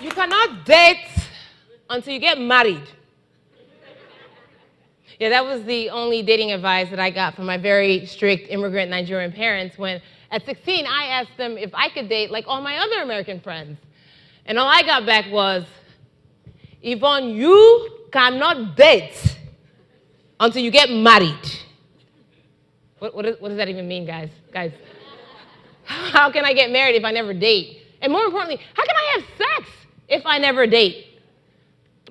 You cannot date until you get married. Yeah, that was the only dating advice that I got from my very strict immigrant Nigerian parents when at 16 I asked them if I could date like all my other American friends. And all I got back was, Yvonne, you cannot date until you get married. What does that even mean, guys? Guys, how can I get married if I never date? And more importantly, how can I have sex if I never date?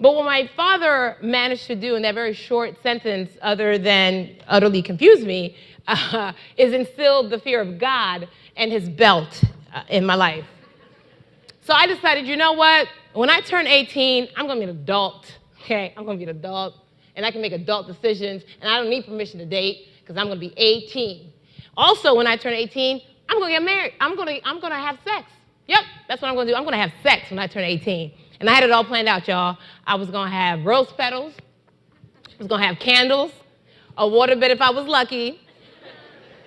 But what my father managed to do in that very short sentence, other than utterly confuse me, is instill the fear of God and his belt in my life. So I decided, you know what? When I turn 18, I'm going to be an adult, okay? I'm going to be an adult, and I can make adult decisions, and I don't need permission to date because I'm going to be 18. Also, when I turn 18, I'm going to get married. I'm going to have sex. Yep, that's what I'm going to do. I'm going to have sex when I turn 18. And I had it all planned out, y'all. I was going to have rose petals. I was going to have candles, a waterbed if I was lucky,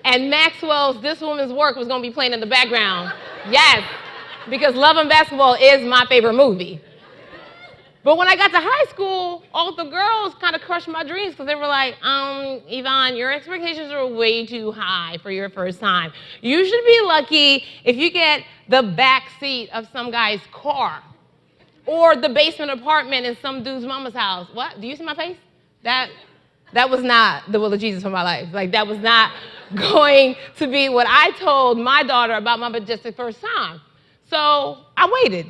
and Maxwell's This Woman's Work was going to be playing in the background. Yes, because Love and Basketball is my favorite movie. But when I got to high school, all the girls kind of crushed my dreams because they were like, Yvonne, your expectations are way too high for your first time. You should be lucky if you get the back seat of some guy's car or the basement apartment in some dude's mama's house. What? Do you see my face? That was not the will of Jesus for my life. Like, that was not going to be what I told my daughter about my majestic first time. So I waited.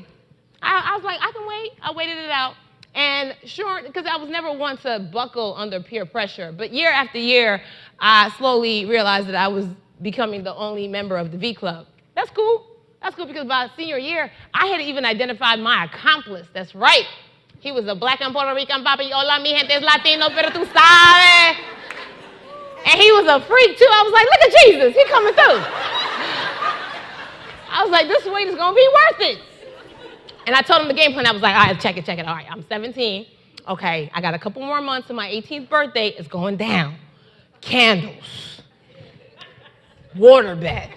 I was like, I can wait. I waited it out. And sure, because I was never one to buckle under peer pressure. But year after year, I slowly realized that I was becoming the only member of the V Club. That's cool. That's cool because by senior year, I had even identified my accomplice. That's right. He was a black and Puerto Rican papi. Hola, mi gente es latino, pero tú sabes. And he was a freak, too. I was like, look at Jesus. He coming through. I was like, this wait is going to be worth it. And I told him the game plan. I was like, all right, check it. All right, I'm 17. Okay, I got a couple more months to my 18th birthday. It's going down. Candles. Waterbed.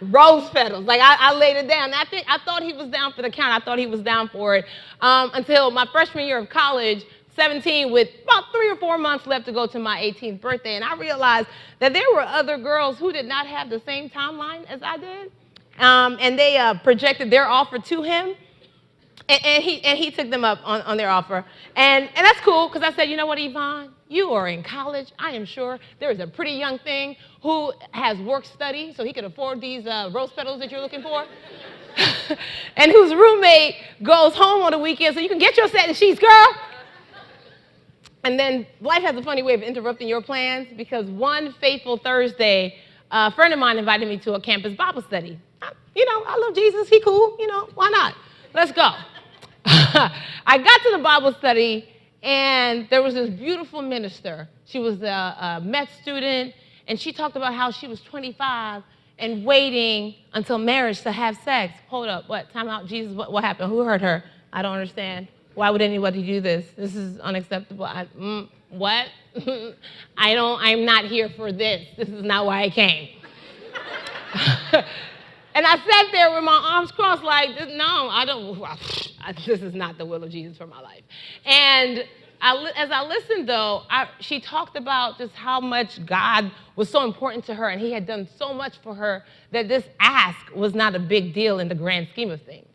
Rose petals. Like, I laid it down. I thought he was down for the count. I thought he was down for it until my freshman year of college, 17, with about 3 or 4 months left to go to my 18th birthday. And I realized that there were other girls who did not have the same timeline as I did. And they projected their offer to him. And he took them up on their offer. And that's cool, because I said, you know what, Yvonne? You are in college. I am sure there is a pretty young thing who has work study, so he can afford these rose petals that you're looking for. And whose roommate goes home on the weekend, so you can get your satin sheets, girl. And then life has a funny way of interrupting your plans, because one fateful Thursday, a friend of mine invited me to a campus Bible study. I love Jesus. He cool. Why not? Let's go. I got to the Bible study, and there was this beautiful minister. She was a med student, and she talked about how she was 25 and waiting until marriage to have sex. Hold up. What? Time out. Jesus, what happened? Who hurt her? I don't understand. Why would anybody do this? This is unacceptable. What? I'm not here for this. This is not why I came. And I sat there with my arms crossed like, no, this is not the will of Jesus for my life. And as I listened, though, she talked about just how much God was so important to her, and he had done so much for her that this ask was not a big deal in the grand scheme of things.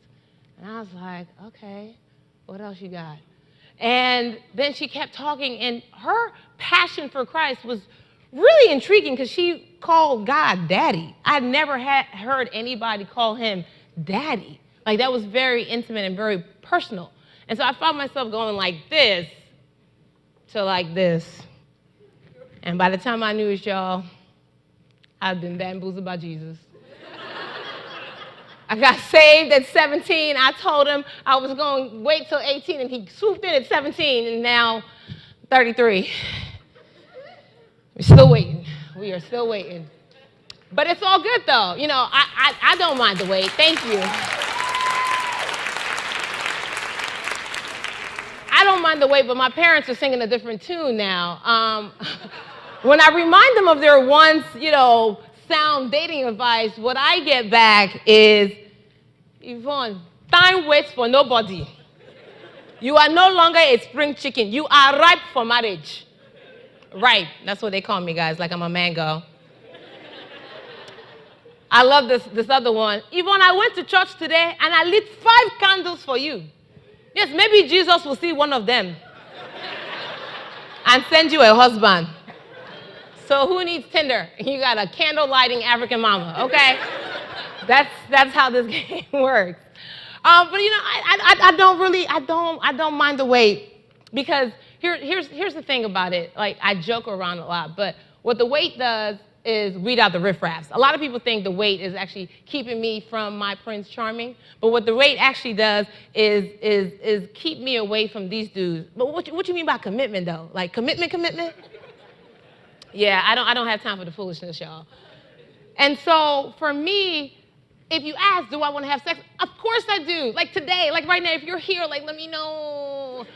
And I was like, okay, what else you got? And then she kept talking, and her passion for Christ was really intriguing because she called God Daddy. I never had heard anybody call him Daddy. Like, that was very intimate and very personal. And so I found myself going like this to like this. And by the time I knew it, y'all, I'd been bamboozled by Jesus. I got saved at 17. I told him I was going to wait till 18, and he swooped in at 17, and now 33. We're still waiting. We are still waiting. But it's all good, though. I don't mind the wait. Thank you. I don't mind the wait, but my parents are singing a different tune now. When I remind them of their once, sound dating advice, what I get back is, Yvonne, time waits for nobody. You are no longer a spring chicken. You are ripe for marriage. Ripe. That's what they call me, guys, like I'm a mango. I love this other one. Yvonne, I went to church today and I lit 5 candles for you. Yes, maybe Jesus will see one of them and send you a husband. So who needs Tinder? You got a candle lighting African mama, okay? That's how this game works. But you know, I don't mind the wait, because here's the thing about it. Like, I joke around a lot, but what the wait does is weed out the riffraffs. A lot of people think the wait is actually keeping me from my Prince Charming, but what the wait actually does is keep me away from these dudes. But what you mean by commitment, though? Like commitment? Yeah, I don't have time for the foolishness, y'all. And so for me, if you ask, do I want to have sex? Of course I do. Like today, like right now, if you're here, like let me know.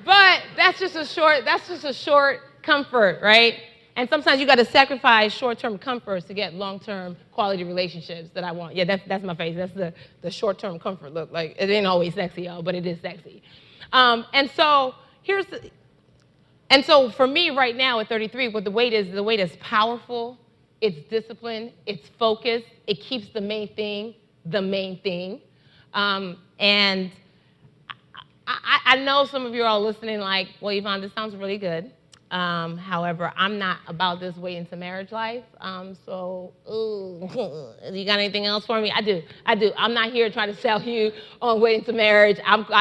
But that's just a short comfort, right? And sometimes you got to sacrifice short-term comforts to get long-term quality relationships that I want. Yeah, that's my face. That's the short-term comfort look. Like, it ain't always sexy, y'all, but it is sexy. And so for me right now at 33, what the wait is powerful. It's discipline. It's focus. It keeps the main thing the main thing. And I know some of you are all listening like, well, Yvonne, this sounds really good. However, I'm not about this way into marriage life. So, you got anything else for me? I do. I'm not here trying to sell you on way into marriage.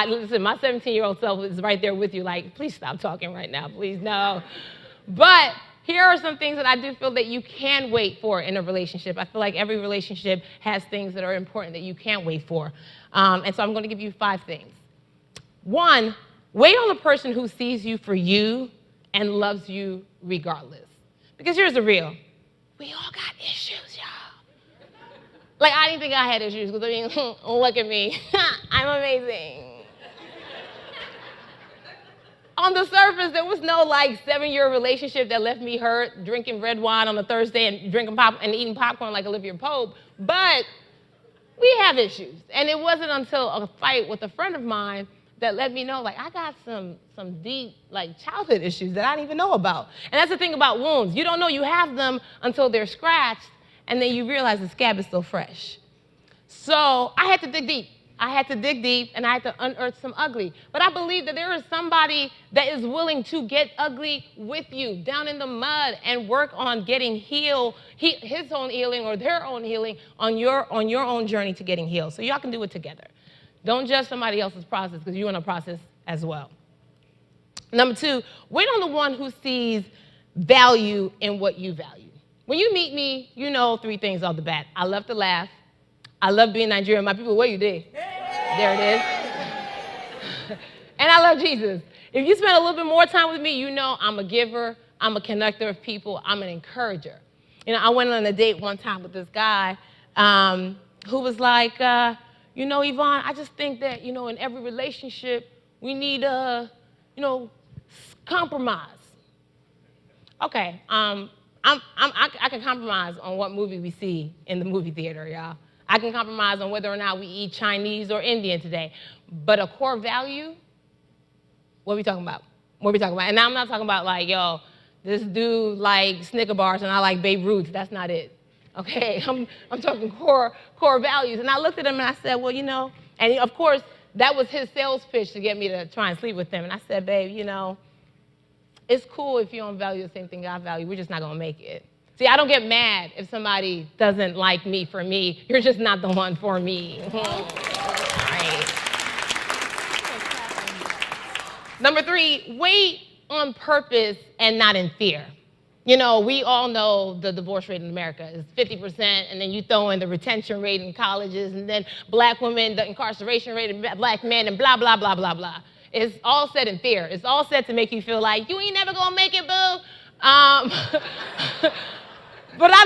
Listen, my 17-year-old self is right there with you like, please stop talking right now, please, no. But here are some things that I do feel that you can wait for in a relationship. I feel like every relationship has things that are important that you can't wait for. And so I'm going to give you 5 things. 1, wait on the person who sees you for you and loves you regardless. Because here's the real. We all got issues, y'all. Like, I didn't think I had issues, because I mean, look at me. I'm amazing. On the surface, there was no, like, 7-year relationship that left me hurt, drinking red wine on a Thursday and eating popcorn like Olivia Pope. But we have issues. And it wasn't until a fight with a friend of mine that let me know, like, I got some deep, like, childhood issues that I didn't even know about. And that's the thing about wounds. You don't know you have them until they're scratched, and then you realize the scab is still fresh. So I had to dig deep. And I had to unearth some ugly. But I believe that there is somebody that is willing to get ugly with you, down in the mud, and work on getting healed, his own healing or their own healing on your own journey to getting healed. So y'all can do it together. Don't judge somebody else's process, because you're in a process as well. Number 2, wait on the one who sees value in what you value. When you meet me, you know 3 things off the bat. I love to laugh. I love being Nigerian. My people, where you did? There it is. And I love Jesus. If you spend a little bit more time with me, you know I'm a giver. I'm a connector of people. I'm an encourager. You know, I went on a date one time with this guy who was like, you know, Yvonne, I just think that, you know, in every relationship, we need, you know, compromise. Okay, I can compromise on what movie we see in the movie theater, y'all. I can compromise on whether or not we eat Chinese or Indian today. But a core value, what are we talking about? And now I'm not talking about like, yo, this dude like Snicker bars and I like Babe Ruth. That's not it. Okay, I'm talking core values. And I looked at him and I said, well, you know, and of course, that was his sales pitch to get me to try and sleep with him. And I said, babe, you know, it's cool if you don't value the same thing I value. We're just not going to make it. See, I don't get mad if somebody doesn't like me for me. You're just not the one for me. Right. Number 3, wait on purpose and not in fear. You know, we all know the divorce rate in America is 50%, and then you throw in the retention rate in colleges, and then black women, the incarceration rate of black men, and blah, blah, blah, blah, blah. It's all said in fear. It's all said to make you feel like, you ain't never gonna make it, boo. But I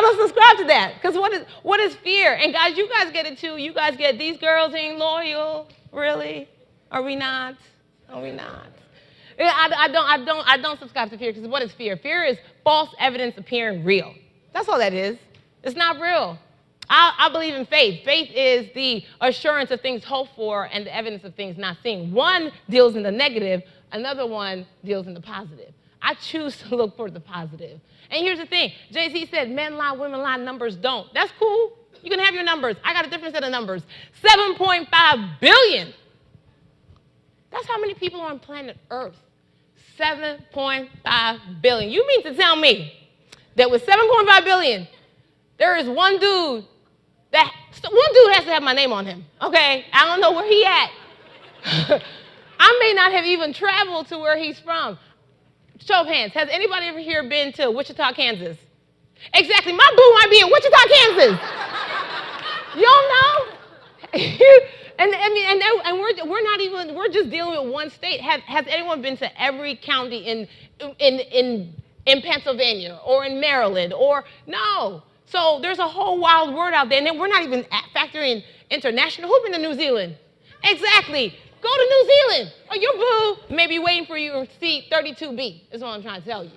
don't subscribe to that, because what is fear? And guys, you guys get it too. You guys get, these girls ain't loyal. Really? Are we not? I don't subscribe to fear, because what is fear? Fear is false evidence appearing real. That's all that is. It's not real. I believe in faith. Faith is the assurance of things hoped for and the evidence of things not seen. One deals in the negative, another one deals in the positive. I choose to look for the positive. And here's the thing. Jay-Z said, men lie, women lie, numbers don't. That's cool. You can have your numbers. I got a different set of numbers. 7.5 billion. That's how many people are on planet Earth. 7.5 billion. You mean to tell me that with 7.5 billion, there is one dude has to have my name on him, okay? I don't know where he at. I may not have even traveled to where he's from. Show of hands, has anybody ever here been to Wichita, Kansas? Exactly, my boo might be in Wichita, Kansas. You don't know? We're just dealing with one state. Has anyone been to every county in Pennsylvania or in Maryland no? So there's a whole wild world out there, and then we're not even factoring international. Who's been to New Zealand? Exactly. Go to New Zealand. Oh, your boo may be waiting for you in seat 32B, is what I'm trying to tell you.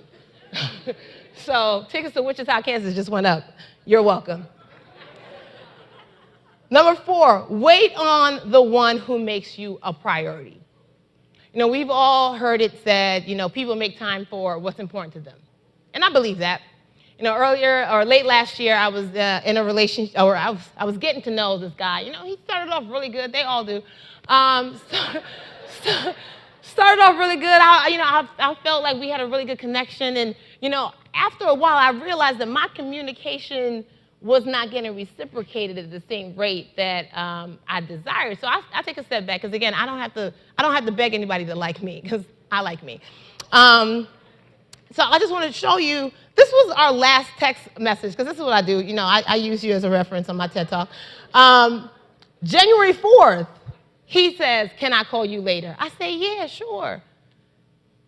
So tickets to Wichita, Kansas just went up. You're welcome. Number 4, wait on the one who makes you a priority. You know, we've all heard it said, you know, people make time for what's important to them. And I believe that. You know, earlier or late last year, I was in a relationship, or I was getting to know this guy. You know, he started off really good. They all do. Started off really good. I felt like we had a really good connection. And, you know, after a while, I realized that my communication was not getting reciprocated at the same rate that I desired. So I take a step back, because again, I don't have to beg anybody to like me, because I like me. So I just wanted to show you, this was our last text message, because this is what I do. You know, I use you as a reference on my TED Talk. January 4th, he says, can I call you later? I say, yeah, sure.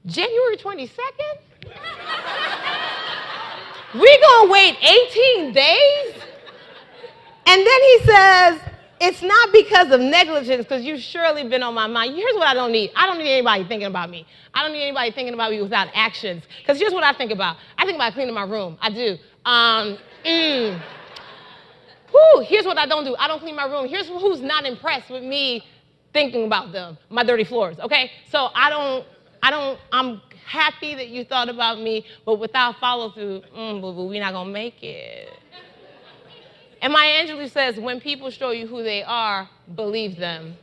January 22nd? We're going to wait 18 days? And then he says, it's not because of negligence, because you've surely been on my mind. Here's what I don't need. I don't need anybody thinking about me. I don't need anybody thinking about me without actions. Because here's what I think about. I think about cleaning my room. I do. Here's what I don't do. I don't clean my room. Here's who's not impressed with me thinking about them, my dirty floors, okay? So I'm happy that you thought about me, but without follow through, we're not gonna make it. And Maya Angelou says, when people show you who they are, believe them.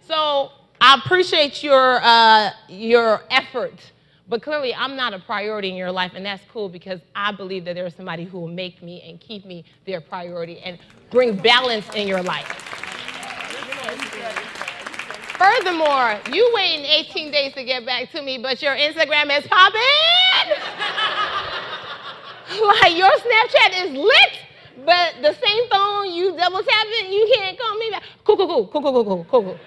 So I appreciate your effort, but clearly I'm not a priority in your life, and that's cool, because I believe that there's somebody who will make me and keep me their priority and bring balance in your life. Furthermore, you waiting 18 days to get back to me, but your Instagram is popping. Like your Snapchat is lit, but the same phone you double tap it, you can't call me back. Cool.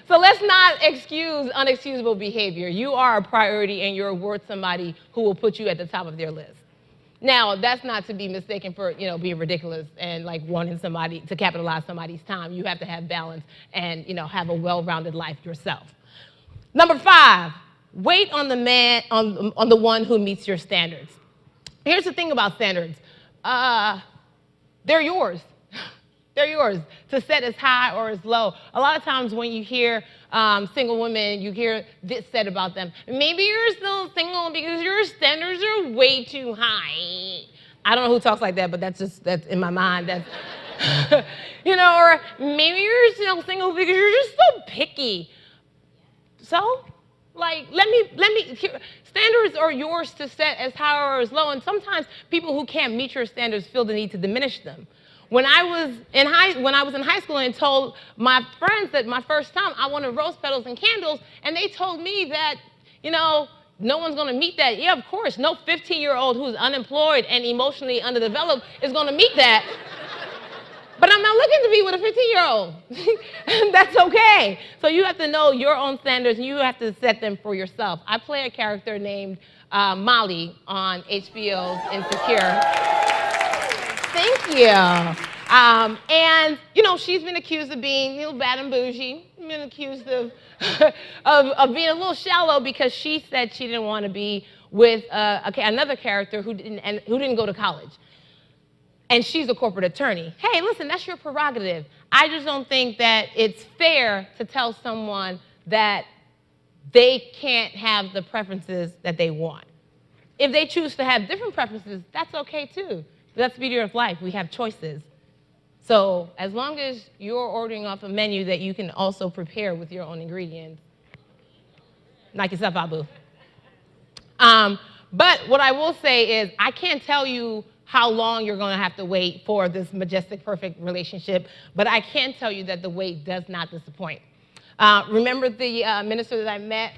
So let's not excuse unexcusable behavior. You are a priority, and you're worth somebody who will put you at the top of their list. Now, that's not to be mistaken for, you know, being ridiculous and like wanting somebody to capitalize somebody's time. You have to have balance and, you know, have a well-rounded life yourself. Number 5, wait on the man, on the one who meets your standards. Here's the thing about standards. They're yours. They're yours to set as high or as low. A lot of times when you hear single women, you hear this said about them. Maybe you're still single because your standards are way too high. I don't know who talks like that, but that's in my mind. That's, you know, or maybe you're still single because you're just so picky. So, like, standards are yours to set as high or as low, and sometimes people who can't meet your standards feel the need to diminish them. When I was in high school and told my friends that my first time I wanted rose petals and candles, and they told me that, you know, no one's going to meet that. Yeah, of course, no 15-year-old who's unemployed and emotionally underdeveloped is going to meet that. But I'm not looking to be with a 15-year-old. That's okay. So you have to know your own standards, and you have to set them for yourself. I play a character named Molly on HBO's Insecure. Thank you. And, you know, she's been accused of being, you know, bad and bougie. Been accused of being a little shallow because she said she didn't want to be with another character who didn't go to college. And she's a corporate attorney. Hey, listen, that's your prerogative. I just don't think that it's fair to tell someone that they can't have the preferences that they want. If they choose to have different preferences, that's okay too. That's the beauty of life. We have choices. So as long as you're ordering off a menu that you can also prepare with your own ingredients, knock yourself out, boo. But what I will say is I can't tell you how long you're going to have to wait for this majestic, perfect relationship, but I can tell you that the wait does not disappoint. Remember the minister that I met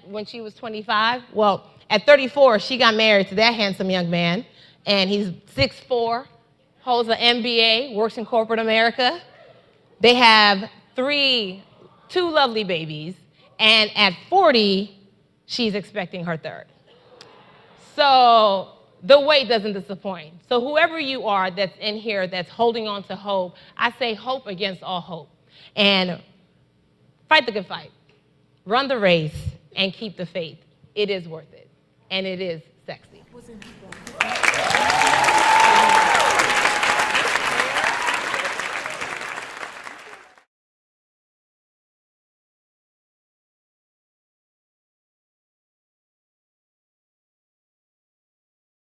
when she was 25? Well, at 34, she got married to that handsome young man, and he's 6'4", holds an MBA, works in corporate America. They have two lovely babies, and at 40, she's expecting her third. So the wait doesn't disappoint. So whoever you are that's in here that's holding on to hope, I say hope against all hope. And fight the good fight. Run the race and keep the faith. It is worth it. And it is sexy.